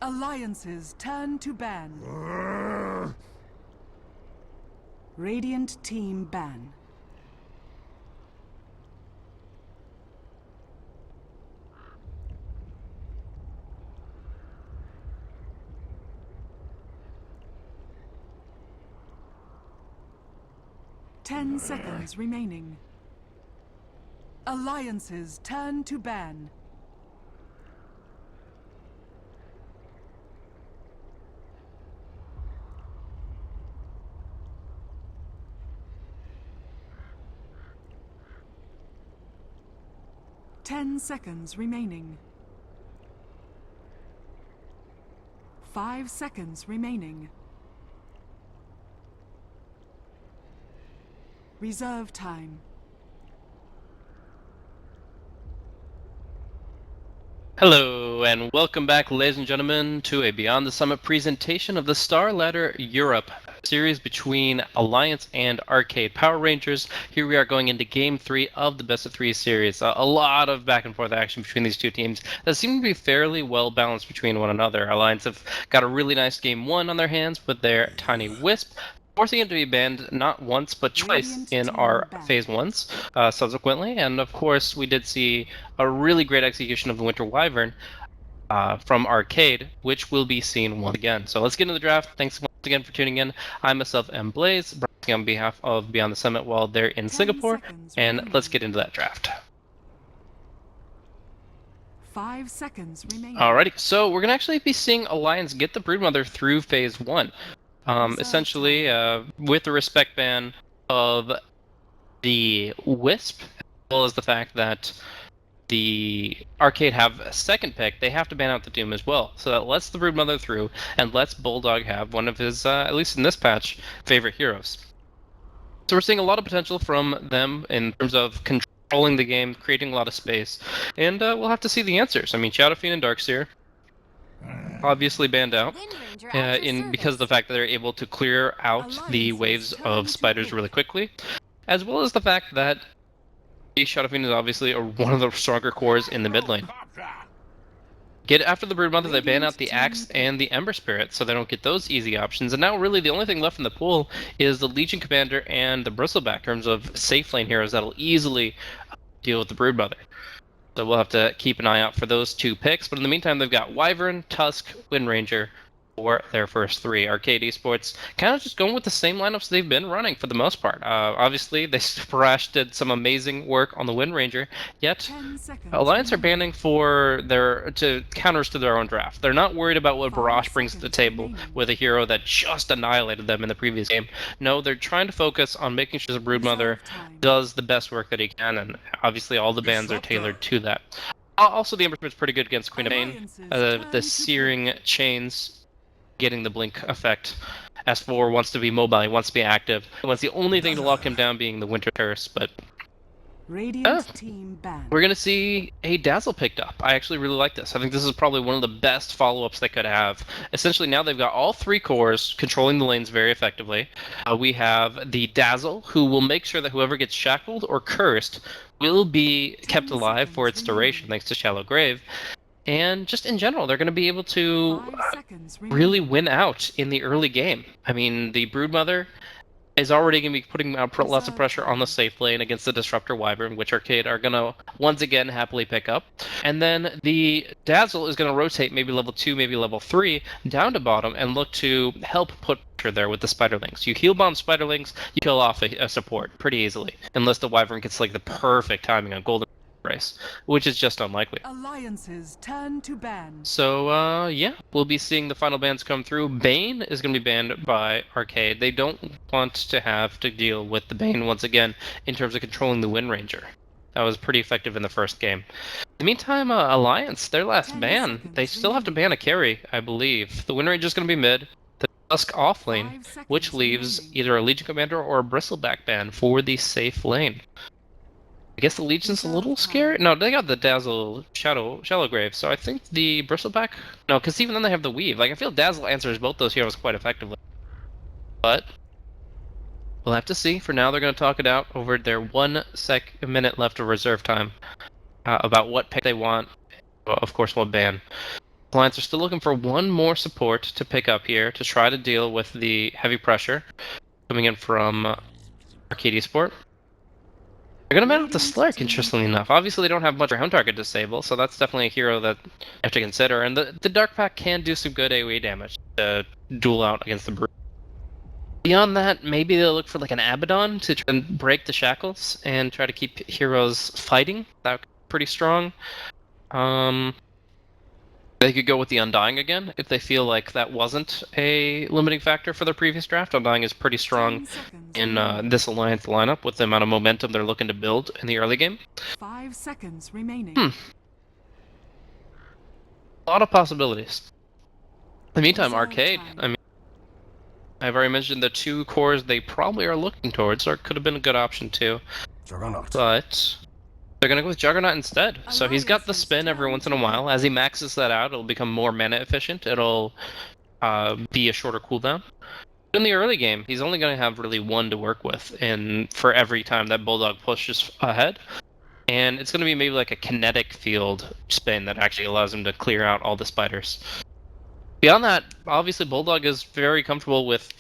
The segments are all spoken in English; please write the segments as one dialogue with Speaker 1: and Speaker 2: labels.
Speaker 1: Alliances turn to ban. Radiant team ban. Ten seconds remaining. Alliances turn to ban. Ten seconds remaining. 5 seconds remaining. Reserve time.
Speaker 2: Hello and welcome back, ladies and gentlemen, to a Beyond the Summit presentation of the Starladder Europe series between Alliance and Arcade Power Rangers. Here we are going into Game 3 of the Best of 3 series. A lot of back and forth action between these two teams that seem to be fairly well balanced between one another. Alliance have got a really nice Game 1 on their hands with their Tiny Wisp, forcing it to be banned not once but twice in our Phase 1s subsequently. And of course, we did see a really great execution of the Winter Wyvern from Arcade, which will be seen once again. So let's get into the draft. Thanks once again for tuning in. I myself am Blaze, broadcasting on behalf of Beyond the Summit while they're in Singapore. And let's get into that draft.
Speaker 1: 5 seconds remaining.
Speaker 2: Alrighty, so we're going to actually be seeing Alliance get the Broodmother through Phase 1. Essentially, with the respect ban of the Wisp, as well as the fact that the Arcade have a second pick, they have to ban out the Doom as well. So that lets the Broodmother through and lets Bulldog have one of his, at least in this patch, favorite heroes. So we're seeing a lot of potential from them in terms of controlling the game, creating a lot of space, and we'll have to see the answers. I mean, Shadow Fiend and Darkseer obviously banned out because of the fact that they're able to clear out the waves of spiders really quickly, as well as the fact that Shadow Fiend is obviously one of the stronger cores in the mid lane. Get after the Broodmother, they ban out the Axe and the Ember Spirit, so they don't get those easy options. And now really the only thing left in the pool is the Legion Commander and the Bristleback in terms of safe lane heroes that'll easily deal with the Broodmother. So we'll have to keep an eye out for those two picks. But in the meantime, they've got Wyvern, Tusk, Wind Ranger for their first three. Arcade Esports kind of just going with the same lineups they've been running for the most part. Obviously, they did some amazing work on the Wind Ranger, yet Alliance are banning for their counters to their own draft. They're not worried about what Barrage brings to the table with a hero that just annihilated them in the previous game. No, they're trying to focus on making sure the Broodmother does the best work that he can, and obviously all the bans are tailored to that. Also, the Ember Spirit's pretty good against Queen of Pain. The Searing Chains getting the blink effect. S4 wants to be mobile, he wants to be active. He wants the only thing to lock him down being the Winter Curse, but
Speaker 1: team ban.
Speaker 2: We're going to see a Dazzle picked up. I actually really like this. I think this is probably one of the best follow-ups they could have. Essentially, now they've got all three cores controlling the lanes very effectively. We have the Dazzle, who will make sure that whoever gets shackled or cursed will be kept alive for its duration, thanks to Shallow Grave. And just in general, they're going to be able to really win out in the early game. I mean, the Broodmother is already going to be putting lots of pressure on the safe lane against the Disruptor Wyvern, which Arcade are going to once again happily pick up. And then the Dazzle is going to rotate maybe level 2, maybe level 3 down to bottom and look to help put pressure there with the Spiderlings. You heal bomb Spiderlings, you kill off a support pretty easily, unless the Wyvern gets like the perfect timing on Golden Race, which is just unlikely.
Speaker 1: Alliances turn to ban.
Speaker 2: So, yeah, we'll be seeing the final bans come through. Bane is going to be banned by Arcade. They don't want to have to deal with the Bane once again in terms of controlling the Wind Ranger. That was pretty effective in the first game. In the meantime, Alliance, their last ban, they still have to ban a carry, I believe. The Wind Ranger is going to be mid, the Tusk off lane, which leaves either a Legion Commander or a Bristleback ban for the safe lane. I guess the Legion's a little scary. No, they got the Dazzle Shallow Grave, so I think the Bristleback... No, because even then they have the Weave. Like, I feel Dazzle answers both those heroes quite effectively. But we'll have to see. For now, they're going to talk it out over their 1 minute left of reserve time about what pick they want. Well, of course, what ban. Alliance are still looking for one more support to pick up here to try to deal with the heavy pressure coming in from ARCADE.Sport. They're going to man up the Slark, interestingly enough. Obviously, they don't have much ground target disable, so that's definitely a hero that you have to consider. And the Dark Pack can do some good AoE damage to duel out against the Brute. Beyond that, maybe they'll look for like an Abaddon to try and break the shackles and try to keep heroes fighting. That would be pretty strong. They could go with the Undying again if they feel like that wasn't a limiting factor for their previous draft. Undying is pretty strong in this Alliance lineup with the amount of momentum they're looking to build in the early game.
Speaker 1: 5 seconds remaining.
Speaker 2: A lot of possibilities. In the meantime, Arcade, I mean, I've already mentioned the 2 cores they probably are looking towards, or it could have been a good option too.
Speaker 3: Juggernaut.
Speaker 2: But they're going to go with Juggernaut instead. So he's got the spin every once in a while. As he maxes that out, it'll become more mana efficient. It'll be a shorter cooldown. In the early game, he's only going to have really 1 to work with for every time that Bulldog pushes ahead. And it's going to be maybe like a kinetic field spin that actually allows him to clear out all the spiders. Beyond that, obviously Bulldog is very comfortable with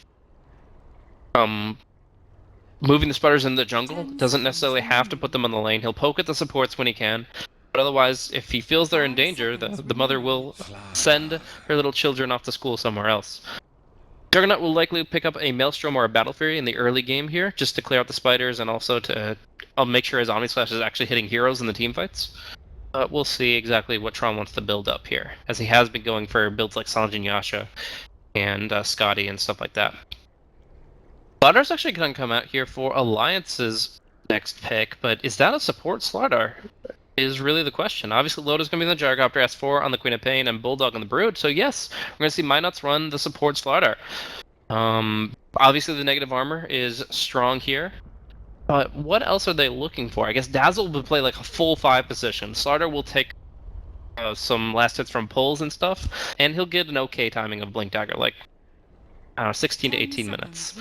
Speaker 2: moving the spiders in the jungle. Doesn't necessarily have to put them on the lane. He'll poke at the supports when he can. But otherwise, if he feels they're in danger, the mother will send her little children off to school somewhere else. Juggernaut will likely pick up a Maelstrom or a Battle Fury in the early game here, just to clear out the spiders and also to make sure his Omnislash is actually hitting heroes in the team fights. But we'll see exactly what Tron wants to build up here, as he has been going for builds like Sanjin Yasha and Scotty and stuff like that. Slarddar's actually going to come out here for Alliance's next pick, but is that a support Starladder? Is really the question. Obviously, Loda's going to be on the Gyrocopter, S4 on the Queen of Pain, and Bulldog on the Brood. So yes, we're going to see Minots run the support Starladder. Obviously, the negative armor is strong here. But what else are they looking for? I guess Dazzle will play like a full 5 position. Starladder will take some last hits from pulls and stuff, and he'll get an okay timing of Blink Dagger, like I don't know, 16 to 18 minutes.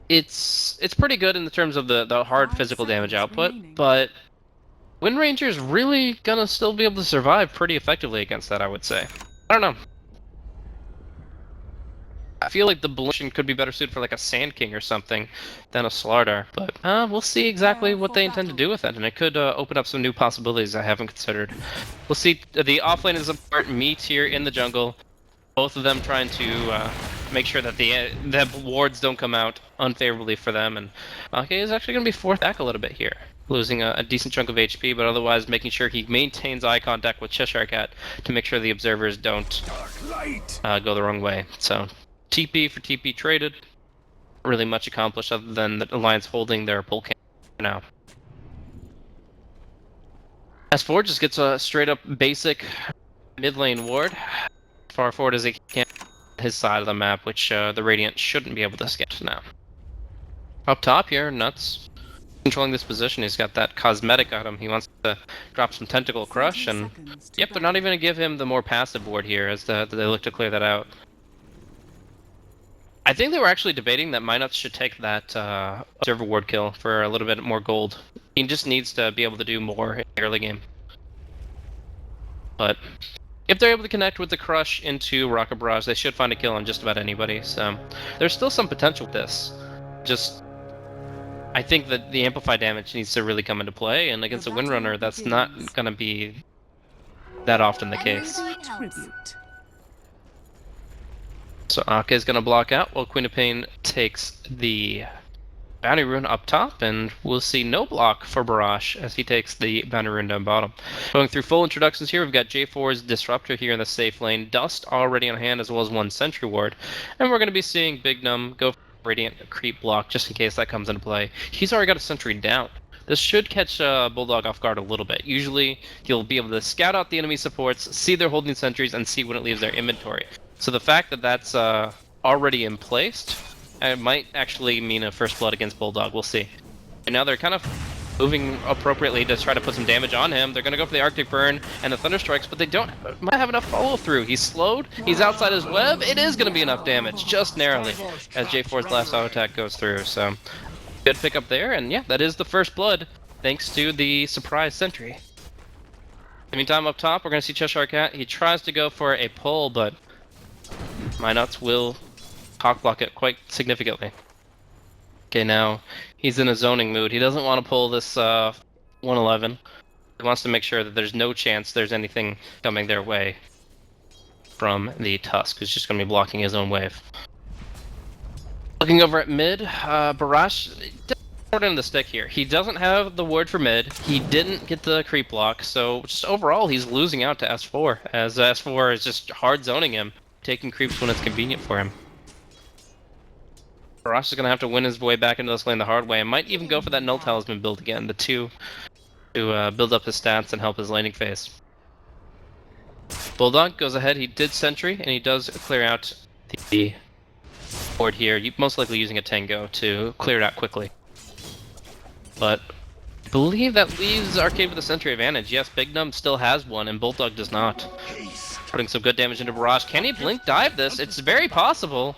Speaker 2: It's pretty good in the terms of the hard physical damage output, but Wind Ranger's really gonna still be able to survive pretty effectively against that, I would say. I don't know. I feel like the Balloon could be better suited for like a Sand King or something than a Starladder, but we'll see exactly what they intend to do with it, and it could open up some new possibilities I haven't considered. We'll see. The offlane and support meet here in the jungle, both of them trying to make sure that the wards don't come out unfavorably for them, and okay, is actually going to be forced back a little bit here, losing a decent chunk of HP, but otherwise making sure he maintains eye contact with Cheshire Cat to make sure the observers don't go the wrong way. So TP for TP traded, not really much accomplished other than the Alliance holding their pull camp for now. S4 just gets a straight up basic mid lane ward, as far forward as he can, his side of the map, which the Radiant shouldn't be able to skip now. Up top here, Nuts controlling this position. He's got that cosmetic item. He wants to drop some Tentacle Crush, and yep, they're not even going to give him the more passive ward here as they look to clear that out. I think they were actually debating that Minots should take that observer ward kill for a little bit more gold. He just needs to be able to do more in the early game. But if they're able to connect with the Crush into Rocket Barrage, they should find a kill on just about anybody. So there's still some potential with this. Just, I think that the Amplify damage needs to really come into play, and against a Windrunner, that's not going to be that often the case. So Aka is going to block out while Queen of Pain takes the Bounty Rune up top, and we'll see no block for Barrage as he takes the Bounty Rune down bottom. Going through full introductions here, we've got J4's Disruptor here in the safe lane, Dust already on hand as well as 1 Sentry Ward, and we're going to be seeing Big Num go for Radiant Creep block just in case that comes into play. He's already got a Sentry down. This should catch Bulldog off guard a little bit. Usually, he'll be able to scout out the enemy supports, see they're holding sentries, and see when it leaves their inventory. So the fact that that's already in place, it might actually mean a first blood against Bulldog. We'll see. And now they're kind of moving appropriately to try to put some damage on him. They're going to go for the Arctic Burn and the Thunder Strikes, but they might have enough follow-through. He's slowed. He's outside his web. It is going to be enough damage, just narrowly, as J4's last auto attack goes through. So good pick up there, and yeah, that is the first blood, thanks to the surprise sentry. Meantime, up top, we're going to see Cheshire Cat. He tries to go for a pull, but Minuts will cockblock it quite significantly. Okay, now he's in a zoning mood. He doesn't want to pull this 111. He wants to make sure that there's no chance there's anything coming their way from the Tusk, who's just going to be blocking his own wave. Looking over at mid, Barash short in the stick here. He doesn't have the ward for mid. He didn't get the creep block, so just overall he's losing out to S4, as S4 is just hard zoning him, taking creeps when it's convenient for him. Barash is going to have to win his way back into this lane the hard way, and might even go for that Null Talisman build again, the 2, to build up his stats and help his laning phase. Bulldog goes ahead, he did Sentry, and he does clear out the board here, most likely using a Tango to clear it out quickly. But I believe that leaves Arcade with a Sentry advantage. Yes, Big Num still has one, and Bulldog does not. Putting some good damage into Barrage. Can he blink dive this? It's very possible.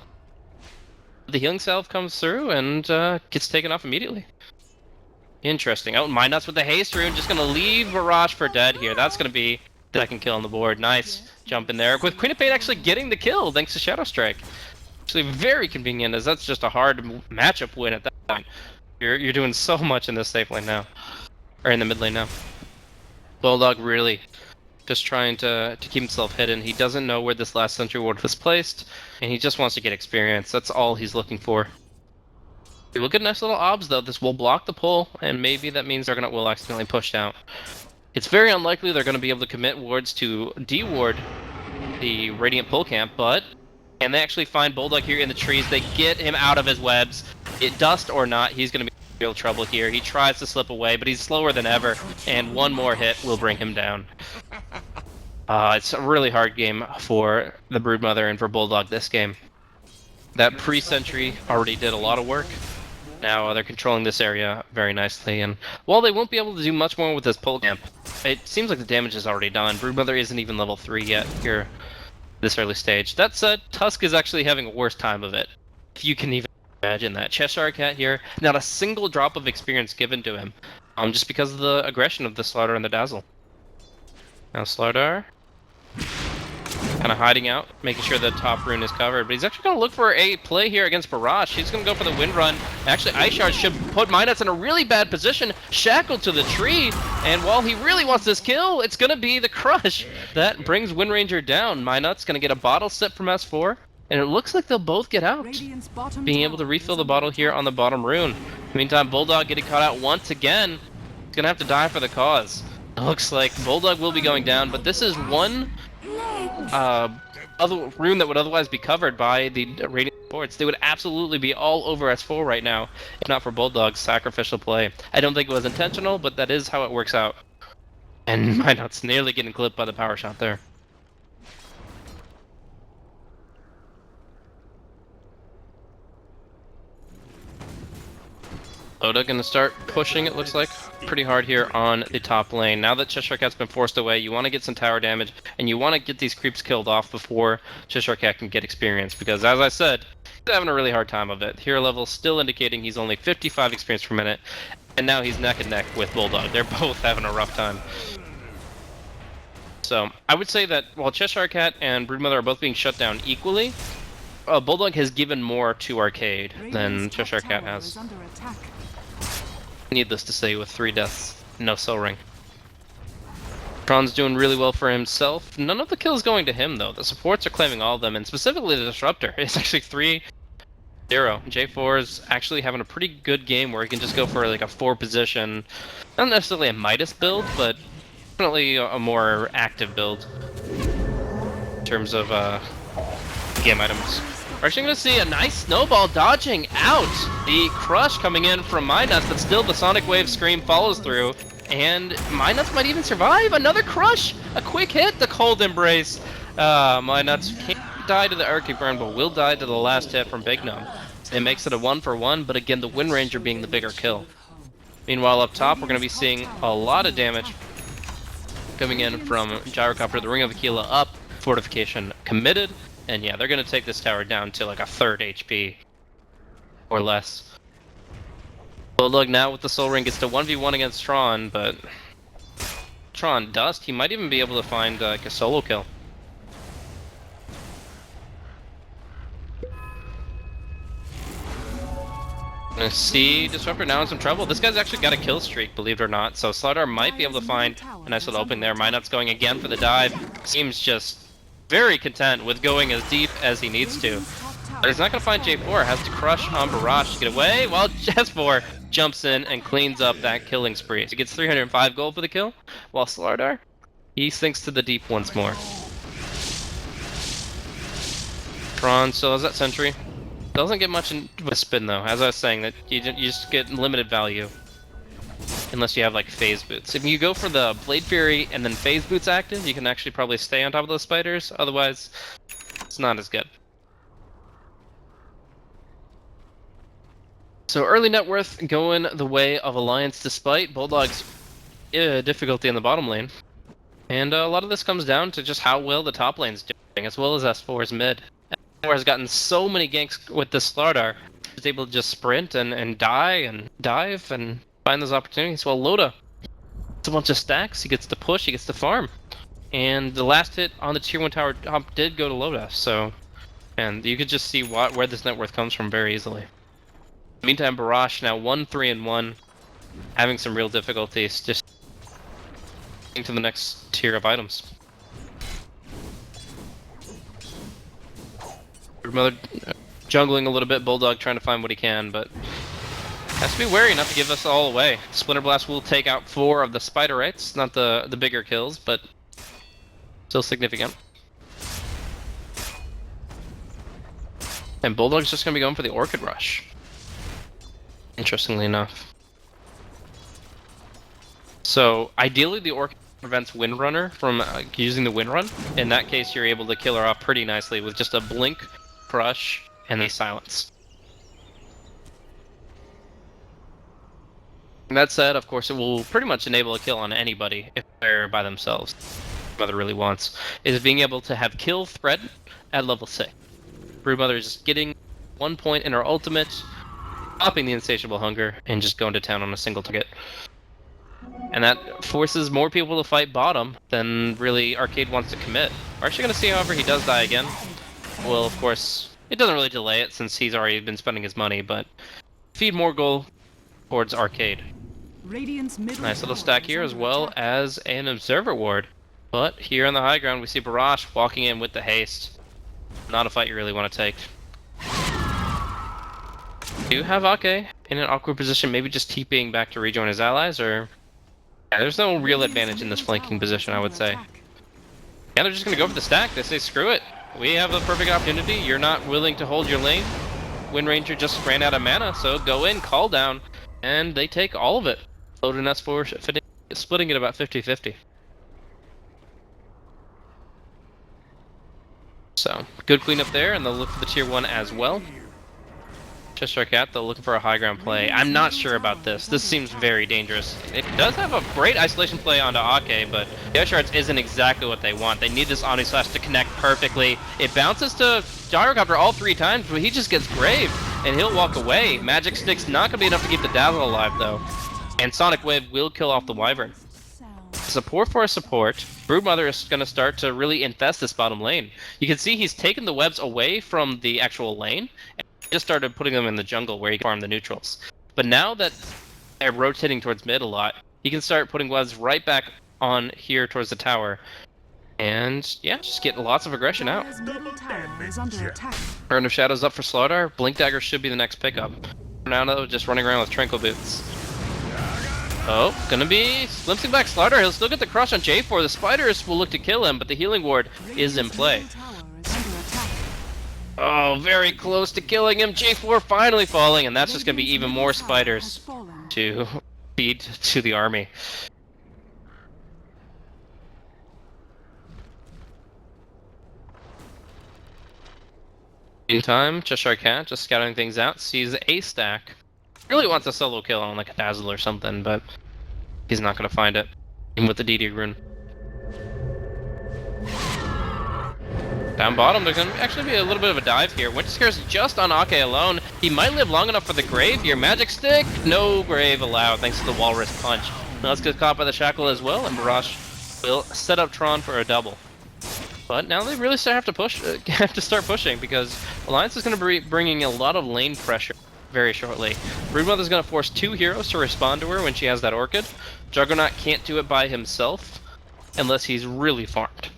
Speaker 2: The healing salve comes through and gets taken off immediately. Interesting. Oh, Minuts with the haste rune, just going to leave Barrage for dead here. That's going to be the second kill on the board. Nice jump in there. With Queen of Fate actually getting the kill thanks to Shadow Strike. Actually very convenient, as that's just a hard matchup win at that point. You're doing so much in this safe lane now. Or in the mid lane now. Bulldog really just trying to keep himself hidden. He doesn't know where this last Sentry ward was placed, and he just wants to get experience. That's all he's looking for. We will get nice little obs though. This will block the pull, and maybe that means they're will accidentally push out. It's very unlikely they're going to be able to commit wards to de-ward the Radiant pull camp, but can they actually find Bulldog here in the trees? They get him out of his webs. It dust or not, he's going to be in real trouble here. He tries to slip away, but he's slower than ever, and one more hit will bring him down. It's a really hard game for the Broodmother and for Bulldog this game. That pre-sentry already did a lot of work. Now they're controlling this area very nicely, and while they won't be able to do much more with this pull camp, it seems like the damage is already done. Broodmother isn't even level 3 yet here this early stage. That said, Tusk is actually having a worse time of it, if you can even imagine that. Cheshire Cat here, not a single drop of experience given to him, just because of the aggression of the Starladder and the Dazzle. Now Starladder, kind of hiding out, making sure the top rune is covered, but he's actually going to look for a play here against Barrage. He's going to go for the Wind Run. Actually, Ice Shard should put Minuts in a really bad position, shackled to the tree, and while he really wants this kill, it's going to be the Crush that brings Wind Ranger down. Minuts going to get a bottle sip from S4, and it looks like they'll both get out, being able to refill the bottle here on the bottom rune. Meantime, Bulldog getting caught out once again. He's going to have to die for the cause. It looks like Bulldog will be going down, but this is one other rune that would otherwise be covered by the Radiant boards. They would absolutely be all over S4 right now, if not for Bulldog's sacrificial play. I don't think it was intentional, but that is how it works out. And Minuts nearly getting clipped by the power shot there. Oda gonna start pushing, it looks like, pretty hard here on the top lane. Now that Cheshire Cat's been forced away, you want to get some tower damage, and you want to get these creeps killed off before Cheshire Cat can get experience, because as I said, he's having a really hard time of it. Hero level still indicating he's only 55 experience per minute, and now he's neck and neck with Bulldog. They're both having a rough time. So, I would say that while Cheshire Cat and Broodmother are both being shut down equally, Bulldog has given more to Arcade than Cheshire Cat has. Needless to say, with 3 deaths, no soul ring. Tron's doing really well for himself. None of the kills going to him, though. The supports are claiming all of them, and specifically the Disruptor. It's actually 3-0. J4 is actually having a pretty good game where he can just go for like a 4 position. Not necessarily a Midas build, but definitely a more active build in terms of game items. We're actually going to see a nice snowball dodging out. The Crush coming in from Minuts, but still the Sonic Wave Scream follows through. And Minuts might even survive. Another Crush! A quick hit, the Cold Embrace. Minuts can't die to the Arcade Burn, but will die to the last hit from Big Gnome. It makes it a 1-for-1, but again, the Wind Ranger being the bigger kill. Meanwhile, up top, we're going to be seeing a lot of damage coming in from Gyrocopter, the Ring of Aquila up, Fortification committed. And yeah, they're going to take this tower down to like a 3rd HP or less. Bulldog now with the Soul Ring gets to 1v1 against Tron, but Tron Dust, he might even be able to find like a solo kill. See, Disruptor now in some trouble. This guy's actually got a kill streak, believe it or not. So Starladder might be able to find a nice little opening there. Minot's going again for the dive. Seems just very content with going as deep as he needs to. But he's not going to find J4. Has to crush on Barrage to get away, while J4 jumps in and cleans up that killing spree. So he gets 305 gold for the kill, while Starladder, he sinks to the deep once more. Tron still has that sentry. Doesn't get much in a spin though, as I was saying, that you just get limited value. Unless you have like phase boots. If you go for the Blade Fury and then phase boots active, you can actually probably stay on top of those spiders, otherwise it's not as good. So early net worth going the way of Alliance despite Bulldog's difficulty in the bottom lane. And a lot of this comes down to just how well the top lane's doing, as well as S4's mid. S4 has gotten so many ganks with this Starladder, he's able to just sprint and die and dive and find those opportunities. Well, Loda, it's a bunch of stacks, he gets to push, he gets to farm. And the last hit on the tier 1 tower top did go to Loda, so... And you could just see where this net worth comes from very easily. Meantime, Barrage now 1-3-1, having some real difficulties just to the next tier of items. Mother jungling a little bit, Bulldog trying to find what he can, but has to be wary not to give us all away. Splinter Blast will take out 4 of the Spiderites, not the bigger kills, but still significant. And Bulldog's just going to be going for the Orchid Rush. Interestingly enough. So, ideally the Orchid prevents Windrunner from using the Windrun. In that case, you're able to kill her off pretty nicely with just a Blink, Crush, and a Silence. And that said, of course, it will pretty much enable a kill on anybody if they're by themselves. What Mother really wants is being able to have kill threat at level 6. Broodmother is just getting 1 point in her ultimate, stopping the insatiable hunger, and just going to town on a single target. And that forces more people to fight bottom than really Arcade wants to commit. We're actually going to see, however, he does die again. Well, of course, it doesn't really delay it since he's already been spending his money, but feed more gold towards Arcade. Nice little stack here, as well as an Observer Ward. But here on the high ground, we see Barrage walking in with the haste. Not a fight you really want to take. Do you have Ake in an awkward position, maybe just TPing back to rejoin his allies, or... Yeah, there's no real advantage in this flanking position, I would say. Yeah, they're just going to go for the stack. They say, screw it. We have a perfect opportunity. You're not willing to hold your lane. Wind Ranger just ran out of mana, so go in, call down, and they take all of it. Load and S4 splitting it about 50-50. So, good cleanup there, and they'll look for the tier 1 as well. Cheshire Cat, though, looking for a high ground play. I'm not sure about this. This seems very dangerous. It does have a great isolation play onto Ake, but the Air Shards isn't exactly what they want. They need this Omni Slash to connect perfectly. It bounces to Gyrocopter all 3 times, but he just gets Grave, and he'll walk away. Magic Stick's not going to be enough to keep the Dazzle alive, though. And Sonic Wave will kill off the Wyvern. Support for a support. Broodmother is going to start to really infest this bottom lane. You can see he's taken the webs away from the actual lane, and just started putting them in the jungle where he can farm the neutrals. But now that they're rotating towards mid a lot, he can start putting webs right back on here towards the tower. And yeah, just get lots of aggression out. Urn of Shadows up for Slaughter. Blink Dagger should be the next pickup. For now, though, just running around with Tranquil Boots. Oh, gonna be glimpsing back Slaughter. He'll still get the crush on J4. The Spiders will look to kill him, but the Healing Ward is in play. Oh, very close to killing him. J4 finally falling, and that's just going to be even more spiders to feed to the army. Meantime, Cheshire Cat just scouting things out, sees a stack. Really wants a solo kill on like a Dazzle or something, but he's not going to find it. Even with the DD rune. Down bottom, there's going to actually be a little bit of a dive here. Winter Scare's just on Ake alone. He might live long enough for the Grave here. Magic Stick, no Grave allowed thanks to the Walrus Punch. Now let's get caught by the Shackle as well, and Barrage will set up Tron for a double. But now they really have to start pushing, because Alliance is going to be bringing a lot of lane pressure very shortly. Broodmother's going to force 2 heroes to respond to her when she has that Orchid. Juggernaut can't do it by himself unless he's really farmed.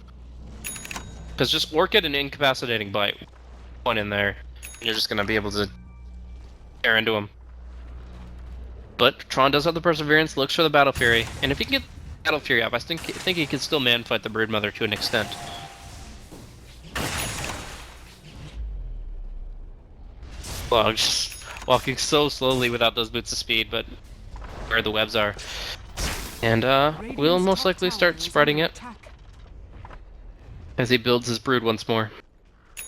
Speaker 2: Because just Orchid and Incapacitating Bite, one in there, and you're just going to be able to tear into him. But Tron does have the Perseverance, looks for the Battle Fury, and if he can get Battle Fury up, I think he can still man-fight the Broodmother to an extent. Well, just walking so slowly without those boots of speed, but where the webs are. And we'll most likely start spreading it as he builds his brood once more.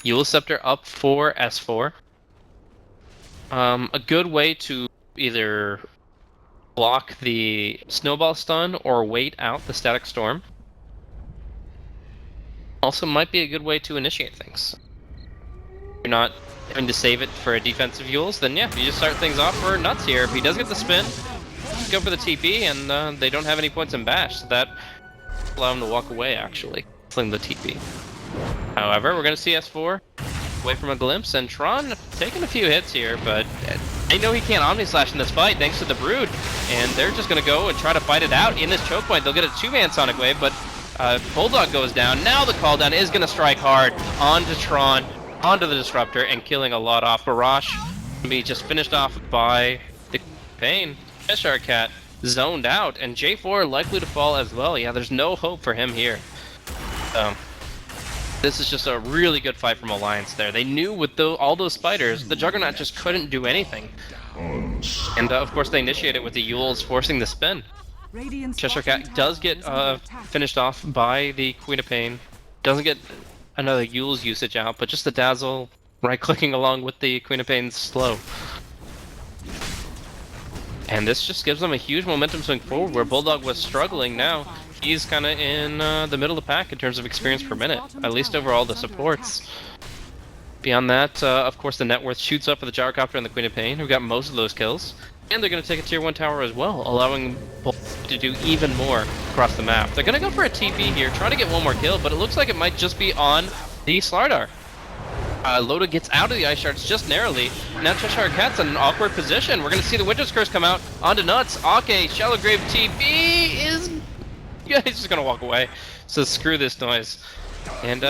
Speaker 2: Eul Scepter up for S4. A good way to either block the snowball stun or wait out the static storm. Also might be a good way to initiate things. If you're not having to save it for a defensive Euls, then yeah, you just start things off for Nuts here. If he does get the spin, just go for the TP, and they don't have any points in Bash, so that allow him to walk away, actually, fling the TP. However, we're going to see S4 away from a glimpse, and Tron taking a few hits here, but they know he can't Omni Slash in this fight thanks to the Brood, and they're just going to go and try to fight it out in this choke point. They'll get a 2-man Sonic Wave, but Bulldog goes down. Now the call down is going to strike hard onto Tron, onto the Disruptor, and killing a lot off. Barrage will be just finished off by the Pain. Cheshire Cat zoned out, and J4 likely to fall as well. Yeah, there's no hope for him here. This is just a really good fight from Alliance there. They knew with all those spiders, the Juggernaut just couldn't do anything. And of course they initiated with the Euls forcing the spin. Cheshire Cat does get finished off by the Queen of Pain. Doesn't get another Eul's usage out, but just the Dazzle right-clicking along with the Queen of Pain's slow. And this just gives them a huge momentum swing forward, where Bulldog was struggling. Now he's kind of in the middle of the pack in terms of experience per minute, at least over all the supports. Beyond that, of course, the net worth shoots up for the Gyrocopter and the Queen of Pain, who got most of those kills. And they're going to take a tier 1 tower as well, allowing Bulldog to do even more across the map. They're going to go for a TP here, trying to get one more kill, but it looks like it might just be on the Starladder. Loda gets out of the Ice Shards just narrowly. Now Cheshire Cat's in an awkward position. We're going to see the Winter's Curse come out onto Nuts. Ake, Shallow Grave TP is... Yeah, he's just going to walk away. So screw this noise. And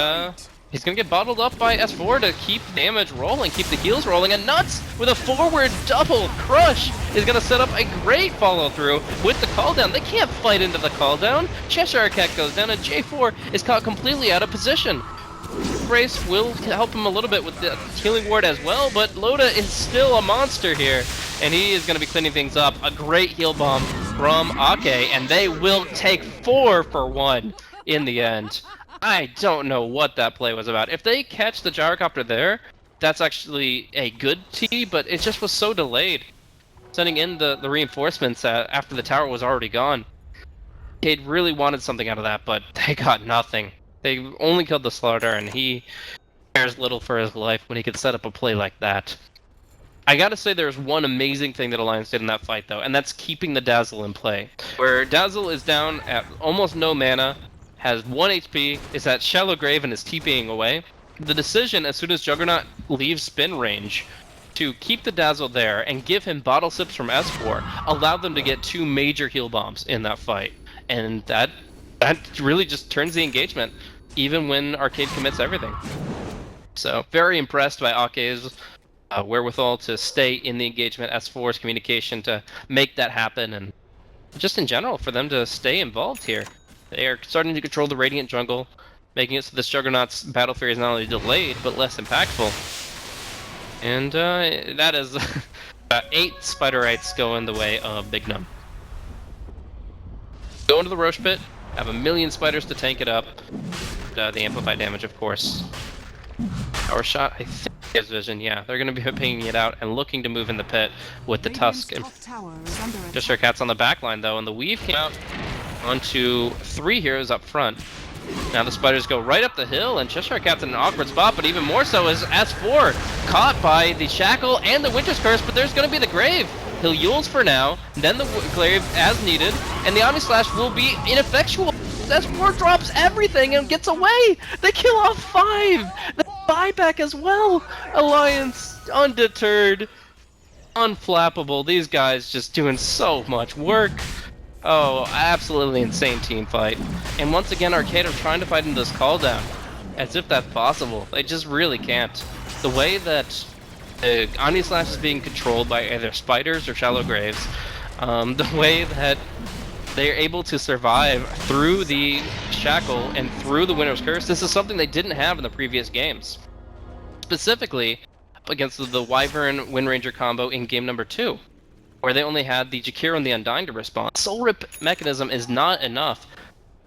Speaker 2: he's going to get bottled up by S4 to keep damage rolling, keep the heals rolling. And Nuts, with a forward double crush, is going to set up a great follow-through with the call down. They can't fight into the call down. Cheshire Cat goes down, and J4 is caught completely out of position. Brace will help him a little bit with the healing ward as well, but Loda is still a monster here, and he is going to be cleaning things up. A great heal bomb from Ake, and they will take 4 for 1 in the end. I don't know what that play was about. If they catch the Gyrocopter there, that's actually a good T, but it just was so delayed. Sending in the reinforcements after the tower was already gone. Cade really wanted something out of that, but they got nothing. They only killed the Starladder, and he cares little for his life when he could set up a play like that. I gotta say there's one amazing thing that Alliance did in that fight, though, and that's keeping the Dazzle in play. Where Dazzle is down at almost no mana, has 1 HP, is at Shallow Grave, and is TPing away. The decision, as soon as Juggernaut leaves spin range, to keep the Dazzle there and give him bottle sips from S4 allowed them to get 2 major heal bombs in that fight. And that really just turns the engagement, even when Arcade commits everything. So, very impressed by Ake's wherewithal to stay in the engagement, S4's communication to make that happen, and just in general, for them to stay involved here. They are starting to control the Radiant jungle, making it so this Juggernaut's Battle Fury is not only delayed, but less impactful. And that is 8 Spiderites going the way of Big Num. Go into the Roche Pit, have a million spiders to tank it up. The amplified damage, of course. Power shot, I think, gives vision. Yeah, they're going to be pinging it out and looking to move in the pit with the Tusk. Cheshire Cat's on the back line, though, and the Weave came out onto 3 heroes up front. Now the spiders go right up the hill, and Cheshire Cat's in an awkward spot, but even more so is S4 caught by the Shackle and the Winter's Curse, but there's going to be the Grave. He'll Euls for now, then the Grave as needed, and the Omni Slash will be ineffectual. S4 drops everything and gets away! They kill off 5! They buy back as well! Alliance, undeterred, unflappable. These guys just doing so much work. Oh, absolutely insane team fight. And once again, Arcade are trying to fight into this call down. As if that's possible. They just really can't. The way that Omni Slash is being controlled by either spiders or shallow graves, the way that they're able to survive through the shackle and through the Winter's Curse, this is something they didn't have in the previous games. Specifically, against the Wyvern Wind Ranger combo in game number 2, where they only had the Jakiro and the Undying to respond. Soul Rip mechanism is not enough to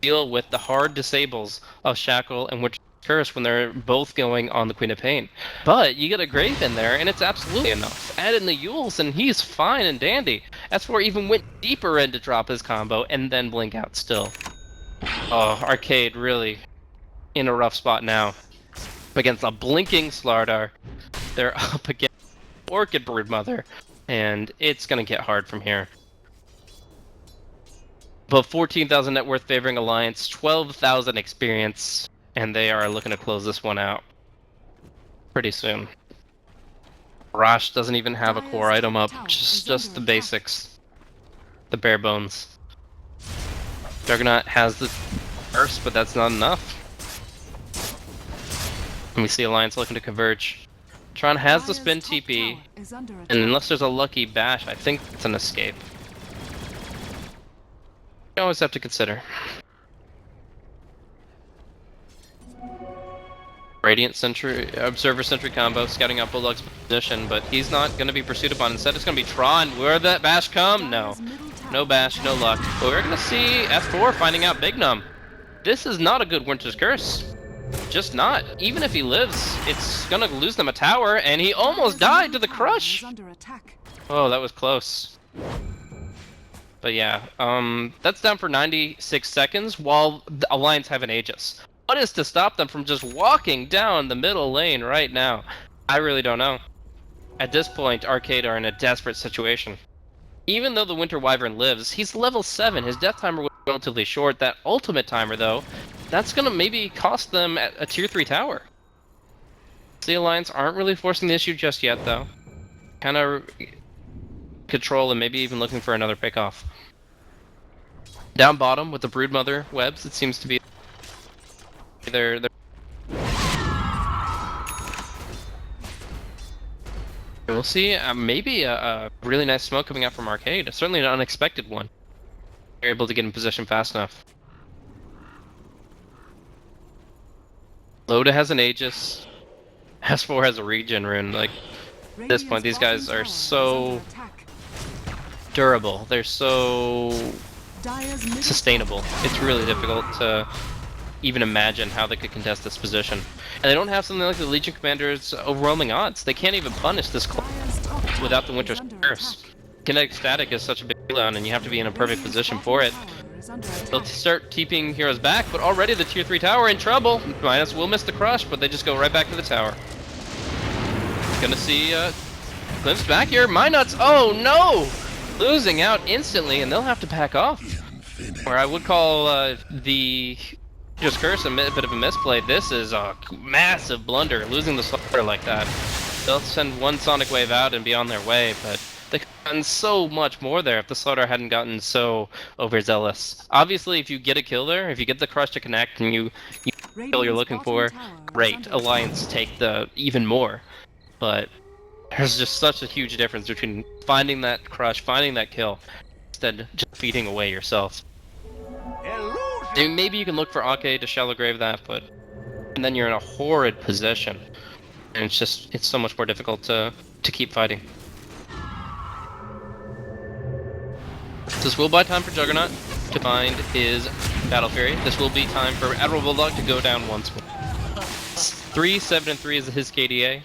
Speaker 2: deal with the hard disables of Shackle and Winter's Curse when they're both going on the Queen of Pain. But you get a Grave in there, and it's absolutely enough. Add in the Yules, and he's fine and dandy. S4 even went deeper in to drop his combo, and then blink out still. Oh, Arcade really in a rough spot now. Against a blinking Starladder. They're up against Orchid Broodmother, and it's gonna get hard from here. But 14,000 net worth favoring Alliance, 12,000 experience, and they are looking to close this one out pretty soon. Rosh doesn't even have a core item up, just the basics, the bare bones. Juggernaut has the burst, but that's not enough. And we see Alliance looking to converge. Tron has the spin TP, and unless there's a lucky bash, I think it's an escape. You always have to consider. Radiant Sentry, Observer Sentry combo, scouting out Bulldog's position, but he's not going to be pursued upon. Instead, it's going to be Tron. Where'd that bash come? No. No bash, no luck. But we're going to see S4 finding out Big Num. This is not a good Winter's Curse. Just not. Even if he lives, it's going to lose them a tower, and he almost died to the crush. Oh, that was close. But yeah, that's down for 96 seconds while the Alliance have an Aegis. What is to stop them from just walking down the middle lane right now? I really don't know. At this point, Arcade are in a desperate situation. Even though the Winter Wyvern lives, he's level 7. His death timer was relatively short. That ultimate timer, though, that's going to maybe cost them a tier 3 tower. The Alliance aren't really forcing the issue just yet, though. Kind of control and maybe even looking for another pickoff. Down bottom with the Broodmother webs, it seems to be they're we'll see. Maybe a really nice smoke coming out from Arcade. Certainly an unexpected one. They're able to get in position fast enough. Loda has an Aegis. S4 has a regen rune. Like, at this point, these guys are so durable. They're so sustainable. It's really difficult to even imagine how they could contest this position. And they don't have something like the Legion Commander's overwhelming odds. They can't even punish this without the Winter's Curse. Kinetic Static is such a big cooldown, and you have to be in a perfect position for it. They'll start TPing heroes back, but already the tier 3 tower in trouble. Minus will miss the crush, but they just go right back to the tower. Gonna see glimpse back here. Minuts, oh no! Losing out instantly, and they'll have to back off. Or I would call the Just Curse a bit of a misplay. This is a massive blunder, losing the Starladder like that. They'll send one Sonic Wave out and be on their way, but they could have gotten so much more there if the Starladder hadn't gotten so overzealous. Obviously, if you get a kill there, if you get the crush to connect and you kill you're looking for, great. Alliance take the even more. But there's just such a huge difference between finding that crush, finding that kill, instead of just feeding away yourself. I mean, maybe you can look for Arcade to shallow grave that, but and then you're in a horrid position, and it's so much more difficult to keep fighting. This will buy time for Juggernaut to find his Battle Fury. This will be time for Admiral Bulldog to go down once more. 3, 7, and 3 is his KDA.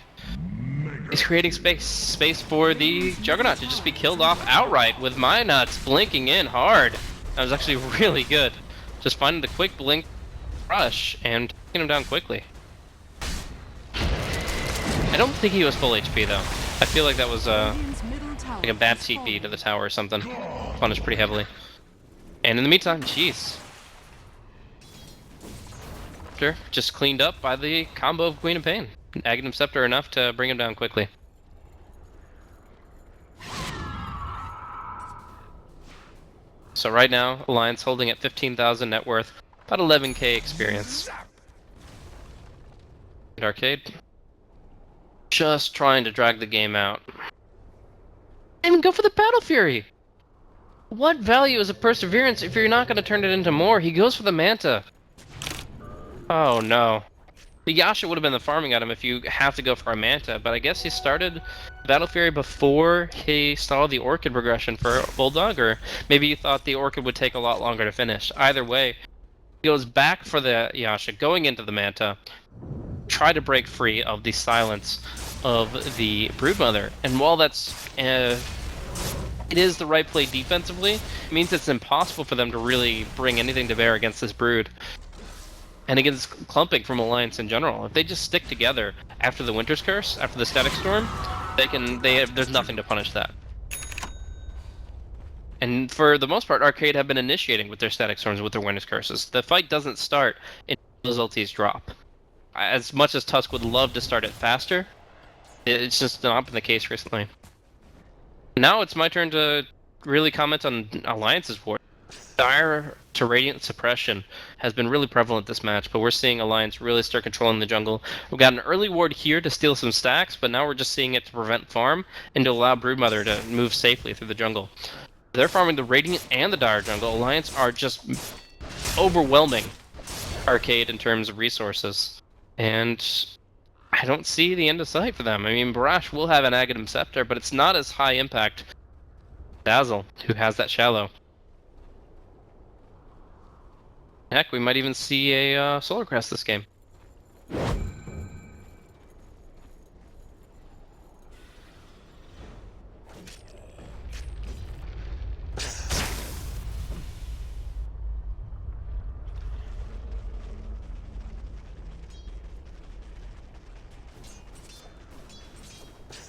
Speaker 2: He's creating space for the Juggernaut to just be killed off outright with Minuts blinking in hard. That was actually really good. Just finding the quick blink rush and taking him down quickly. I don't think he was full HP though. I feel like that was like a bad TP to the tower or something. Punished pretty heavily. And in the meantime, jeez. Scepter just cleaned up by the combo of Queen of Pain. Aghanim Scepter enough to bring him down quickly. So right now, Alliance holding at 15,000 net worth, about 11k experience. And Arcade just trying to drag the game out. And go for the Battle Fury! What value is a Perseverance if you're not going to turn it into more? He goes for the Manta. Oh no. The Yasha would have been the farming item if you have to go for a Manta, but I guess he started Battle Fury before he saw the Orchid progression for Bulldog, or maybe you thought the Orchid would take a lot longer to finish. Either way, he goes back for the Yasha, going into the Manta, try to break free of the silence of the Broodmother, and while that's it is the right play defensively, it means it's impossible for them to really bring anything to bear against this Brood. And against clumping from Alliance in general. If they just stick together after the Winter's Curse, after the Static Storm, there's nothing to punish that. And for the most part, Arcade have been initiating with their Static Storms, with their Winter's Curses. The fight doesn't start until those ultis drop. As much as Tusk would love to start it faster, it's just not been the case recently. Now it's my turn to really comment on Alliance's ward. Dire to Radiant Suppression has been really prevalent this match, but we're seeing Alliance really start controlling the jungle. We've got an early ward here to steal some stacks, but now we're just seeing it to prevent farm and to allow Broodmother to move safely through the jungle. They're farming the Radiant and the Dire jungle. Alliance are just overwhelming Arcade in terms of resources, and I don't see the end of sight for them. I mean, Barash will have an Aghanim Scepter, but it's not as high impact Dazzle, who has that Shallow. Heck, we might even see a Solar Crest this game.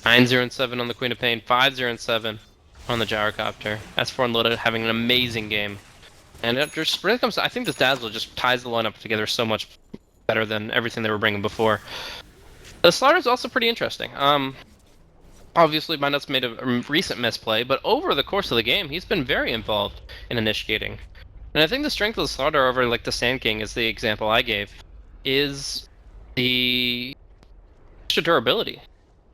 Speaker 2: Nine 0 and 7 on the Queen of Pain, 5 0 and 7 on the Gyrocopter. S4 Unloaded having an amazing game. And it just really comes, I think this Dazzle just ties the lineup together so much better than everything they were bringing before. The Slardder's also pretty interesting. Obviously, Mindnut's made a recent misplay, but over the course of the game, he's been very involved in initiating. And I think the strength of the Slardder over, like, the Sand King is the example I gave, is the extra durability.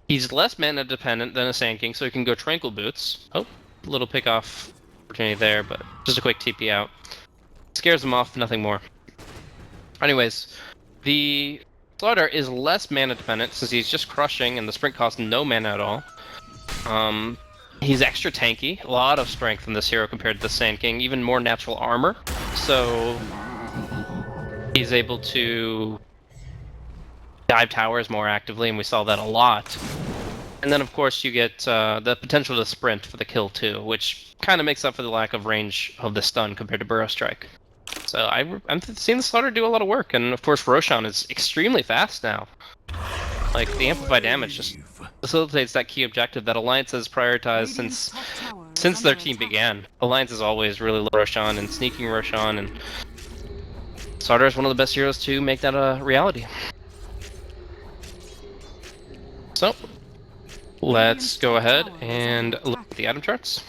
Speaker 2: He's less mana dependent than a Sand King, so he can go Tranquil Boots. Oh, a little pick off opportunity there, but just a quick TP out. Scares him off, nothing more. Anyways, the Slardder is less mana dependent since he's just crushing and the sprint costs no mana at all. He's extra tanky, a lot of strength in this hero compared to the Sand King, even more natural armor, so he's able to dive towers more actively, and we saw that a lot. And then, of course, you get the potential to sprint for the kill, too, which kind of makes up for the lack of range of the stun compared to Burrow Strike. So I'm seeing the Slardder do a lot of work, and of course Roshan is extremely fast now. Like, the amplified damage just facilitates that key objective that Alliance has prioritized since their team began. Alliance is always really low Roshan and sneaking Roshan, and Slardder is one of the best heroes to make that a reality. So, let's go ahead and look at the item charts.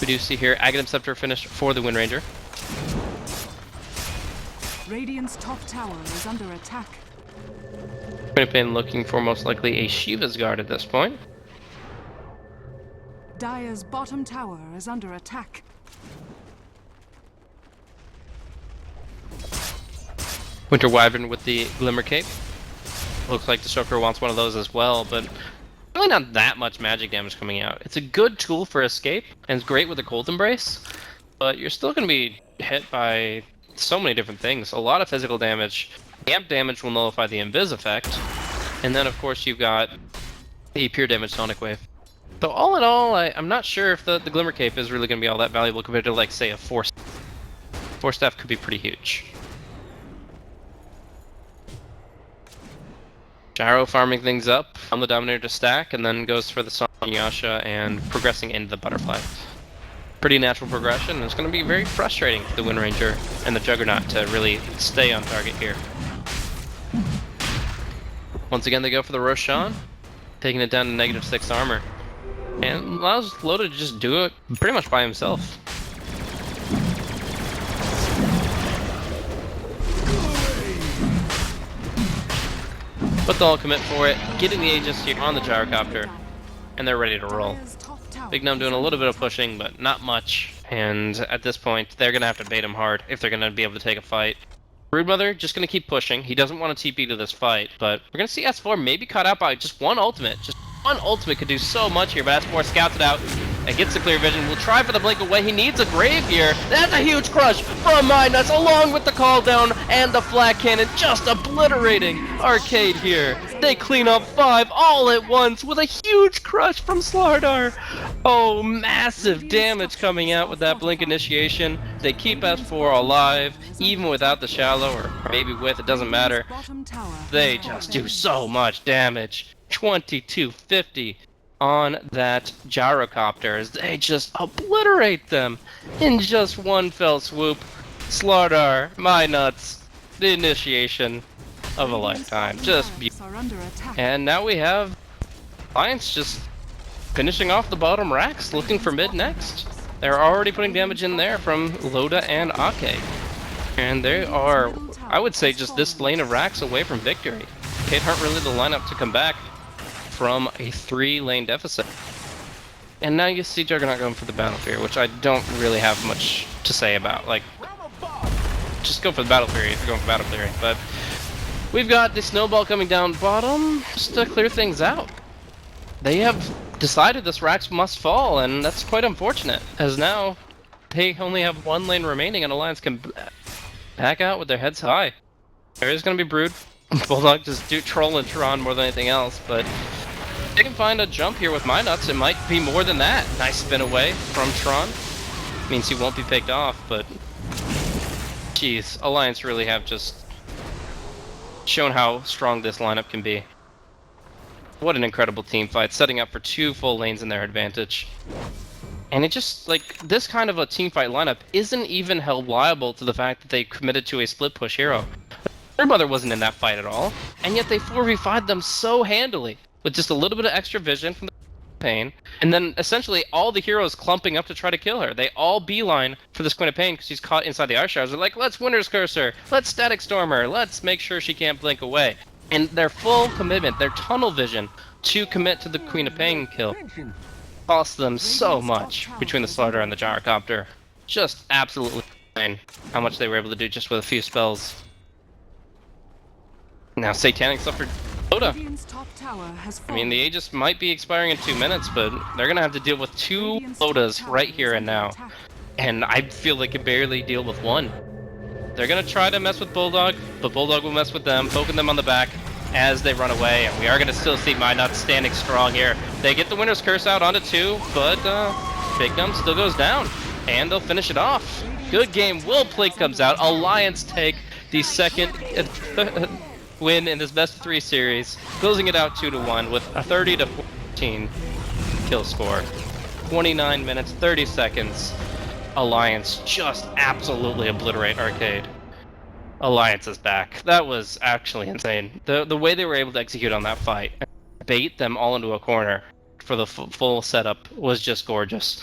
Speaker 2: We do see here Aghanim Scepter finished for the Wind Ranger.
Speaker 1: Radiant's top tower is under attack.
Speaker 2: Queen of Pain looking for most likely a Shiva's Guard at this point.
Speaker 1: Dire's bottom tower is under attack.
Speaker 2: Winter Wyvern with the Glimmer Cape. Looks like the Shoker wants one of those as well, but really not that much magic damage coming out. It's a good tool for escape, and it's great with the Cold Embrace, but you're still going to be hit by so many different things. A lot of physical damage. Amp damage will nullify the Invis effect, and then of course you've got the pure damage Sonic Wave. So all in all, I'm not sure if the Glimmer Cape is really going to be all that valuable compared to, like, say, a Force. Force Staff could be pretty huge. Gyro farming things up on the Dominator to stack, and then goes for the Song Yasha and progressing into the Butterfly. pretty natural progression, and it's going to be very frustrating for the Wind Ranger and the Juggernaut to really stay on target here. Once again, they go for the Roshan, taking it down to -6 armor, and allows Loda to just do it pretty much by himself. But they'll commit for it, getting the Aegis here on the gyrocopter, and they're ready to roll. Big Gnome doing a little bit of pushing, but not much. And at this point, they're going to have to bait him hard if they're going to be able to take a fight. Broodmother just going to keep pushing. He doesn't want to TP to this fight, but we're going to see S4 maybe caught out by just one ultimate. Just one ultimate could do so much here, but S4 scouts it out and gets the clear vision. Will try for the blink away. He needs a grave here. That's a huge crush from Minus, along with the call down and the flat cannon, just obliterating Arcade here. They clean up 5 all at once with a huge crush from Starladder. Oh, massive damage coming out with that blink initiation. They keep S4 alive, even without the shallow, or maybe with, it doesn't matter. They just do so much damage. 2250 on that gyrocopter as they just obliterate them in just one fell swoop. Starladder, my nuts, the initiation of a lifetime. Just beautiful. And now we have Alliance just finishing off the bottom racks, looking for mid next. They're already putting damage in there from Loda and Ake. And they are, I would say, just this lane of racks away from victory. Arcade aren't really the lineup to come back from a 3-lane deficit. And now you see Juggernaut going for the Battle Fury, which I don't really have much to say about. Like, just go for the Battle Fury if you're going for Battle Fury. But we've got the Snowball coming down bottom just to clear things out. They have decided this racks must fall, and that's quite unfortunate, as now they only have 1 lane remaining and Alliance can back out with their heads high. There is going to be Brood. Bulldog just do troll and Tron more than anything else, but they can find a jump here with my nuts. It might be more than that. Nice spin away from Tron. Means he won't be picked off, but geez, Alliance really have just shown how strong this lineup can be. What an incredible team fight, setting up for 2 full lanes in their advantage. And it just, like, this kind of a team fight lineup isn't even held liable to the fact that they committed to a split push hero. Their mother wasn't in that fight at all, and yet they 4v5'd them so handily, with just a little bit of extra vision from the Pain, and then essentially all the heroes clumping up to try to kill her. They all beeline for this Queen of Pain because she's caught inside the Ice Showers. They're like, let's Winter's Curse her, let's Static Storm her, let's make sure she can't blink away. And their full commitment, their tunnel vision to commit to the Queen of Pain kill cost them so much between the Starladder and the gyrocopter. Just absolutely insane how much they were able to do just with a few spells. Now Satanic suffered Loda. I mean, the Aegis might be expiring in 2 minutes, but they're gonna have to deal with 2 Lodas right here and now. And I feel they can barely deal with 1. They're gonna try to mess with Bulldog, but Bulldog will mess with them, poking them on the back as they run away. And we are gonna still see my nuts standing strong here. They get the Winter's Curse out onto 2, but Big Gnome still goes down, and they'll finish it off. Good game. Will Plink comes out. Alliance take the second win in this best of 3 series, closing it out 2-1 with a 30-14 kill score. 29 minutes, 30 seconds. Alliance just absolutely obliterate Arcade. Alliance is back. That was actually insane. The way they were able to execute on that fight, bait them all into a corner for the full setup was just gorgeous.